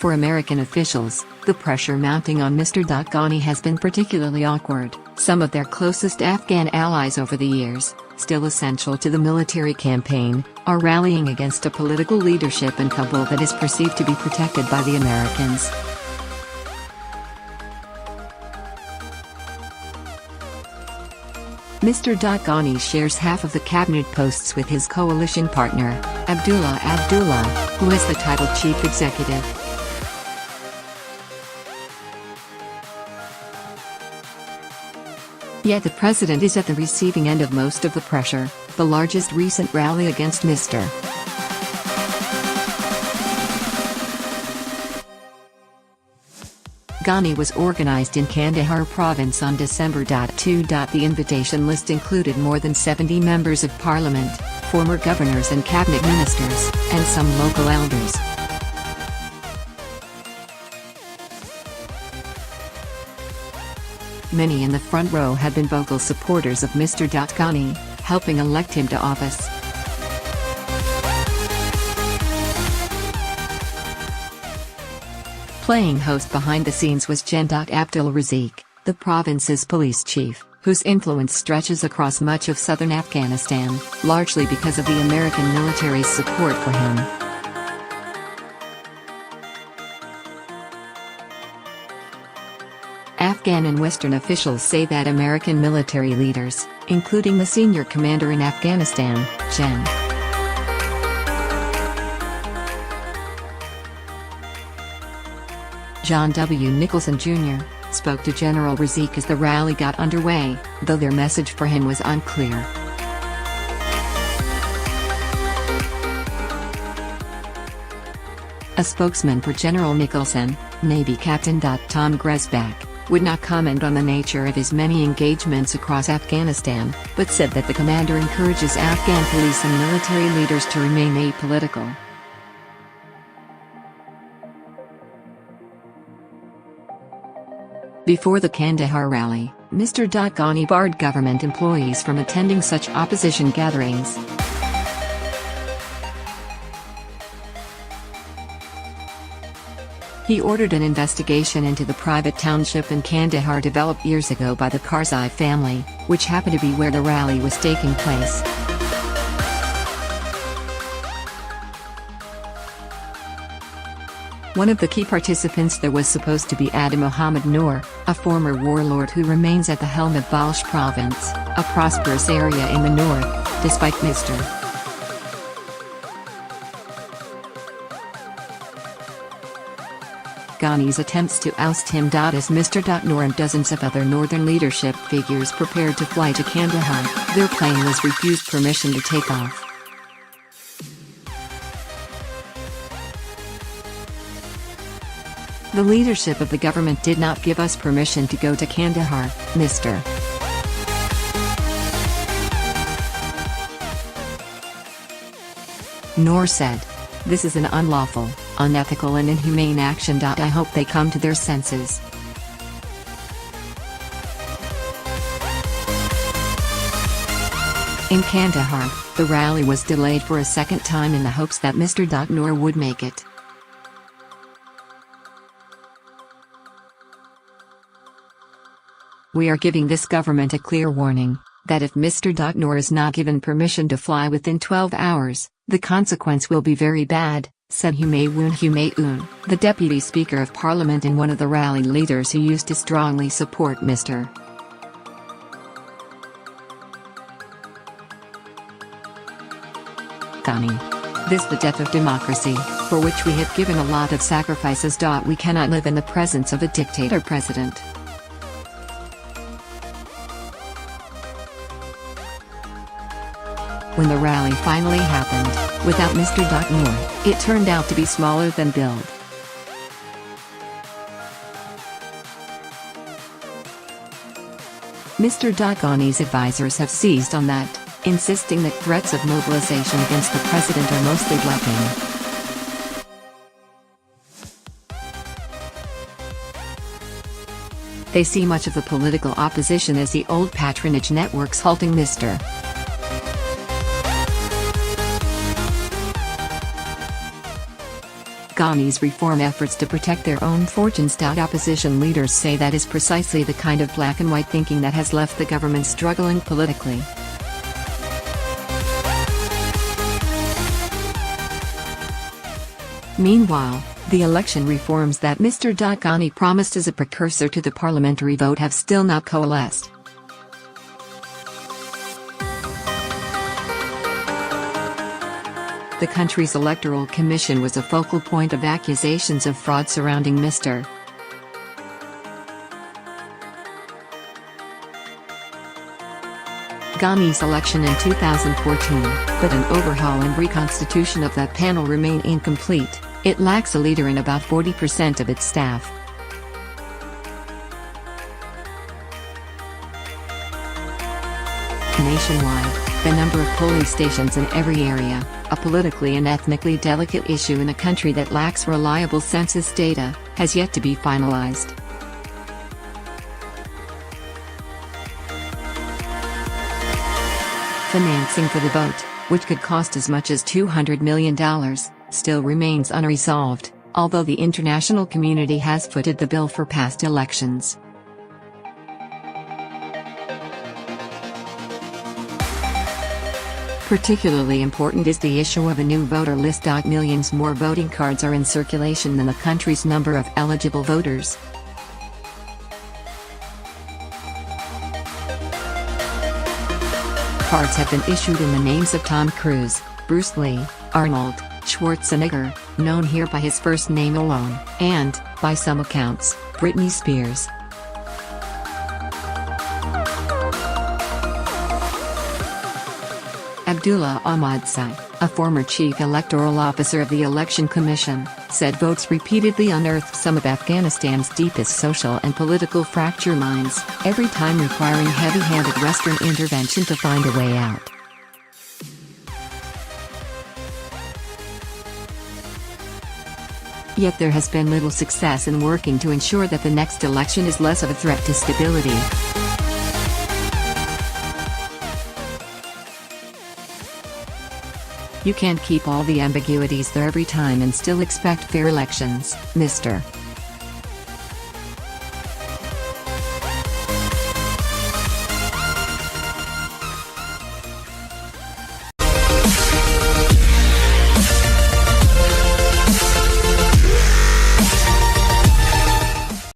For American officials, the pressure mounting on Mr. Ghani has been particularly awkward. Some of their closest Afghan allies over the years, still essential to the military campaign, are rallying against a political leadership in Kabul that is perceived to be protected by the Americans. Mr. Ghani shares half of the cabinet posts with his coalition partner, Abdullah Abdullah, who has the title Chief Executive. Yet the president is at the receiving end of most of the pressure. The largest recent rally against Mr. Ghani was organized in Kandahar Province on December 2. The invitation list included more than 70 members of parliament, former governors and cabinet ministers, and some local elders. Many in the front row had been vocal supporters of Mr. Ghani, helping elect him to office. Playing host behind the scenes was Gen.Abdul Raziq, the province's police chief, whose influence stretches across much of southern Afghanistan, largely because of the American military's support for him. Afghan and Western officials say that American military leaders, including the senior commander in Afghanistan, Gen.John W. Nicholson Jr., spoke to General Raziq as the rally got underway, though their message for him was unclear. A spokesman for General Nicholson, Navy Capt.Tom Gresback, would not comment on the nature of his many engagements across Afghanistan, but said that the commander encourages Afghan police and military leaders to remain apolitical. Before the Kandahar rally, Mr. Ghani barred government employees from attending such opposition gatherings. He ordered an investigation into the private township in Kandahar developed years ago by the Karzai family, which happened to be where the rally was taking place. One of the key participants there was supposed to be Atta Mohammed Noor, a former warlord who remains at the helm of Balkh Province, a prosperous area in the north, despite Mr. Ghani's attempts to oust him. As Mr.Noor and dozens of other northern leadership figures prepared to fly to Kandahar, their plane was refused permission to take off. The leadership of the government did not give us permission to go to Kandahar, Mr. Noor said. This is an unlawful, unethical and inhumane action. I hope they come to their senses. In Kandahar, the rally was delayed for a second time in the hopes that Mr. Noor would make it. We are giving this government a clear warning, that if Mr. Noor is not given permission to fly within 12 hours, the consequence will be very bad, said Humayoon Humayoon, the Deputy Speaker of Parliament and one of the rally leaders who used to strongly support Mr. Ghani. This the death of democracy, for which we have given a lot of sacrifices. We cannot live in the presence of a dictator president. When the rally finally happened, without Mr. Noor, it turned out to be smaller than billed. Mr. Ghani's advisors have seized on that, insisting that threats of mobilization against the president are mostly bluffing. They see much of the political opposition as the old patronage networks halting Mr. Ghani's reform efforts to protect their own fortunes. Opposition leaders say that is precisely the kind of black and white thinking that has left the government struggling politically. Meanwhile, the election reforms that Mr. Ghani promised as a precursor to the parliamentary vote have still not coalesced. The country's electoral commission was a focal point of accusations of fraud surrounding Mr. Ghani's election in 2014, but an overhaul and reconstitution of that panel remain incomplete. It lacks a leader in about 40% of its staff. Nationwide, the number of polling stations in every area, a politically and ethnically delicate issue in a country that lacks reliable census data, has yet to be finalized. Financing for the vote, which could cost as much as $200 million, still remains unresolved, although the international community has footed the bill for past elections. Particularly important is the issue of a new voter list. Millions more voting cards are in circulation than the country's number of eligible voters. Cards have been issued in the names of Tom Cruise, Bruce Lee, Arnold Schwarzenegger, known here by his first name alone, and, by some accounts, Britney Spears. Abdullah Ahmad, a former chief electoral officer of the Election Commission, said votes repeatedly unearthed some of Afghanistan's deepest social and political fracture lines, every time requiring heavy-handed Western intervention to find a way out. Yet there has been little success in working to ensure that the next election is less of a threat to stability. You can't keep all the ambiguities there every time and still expect fair elections, Mr.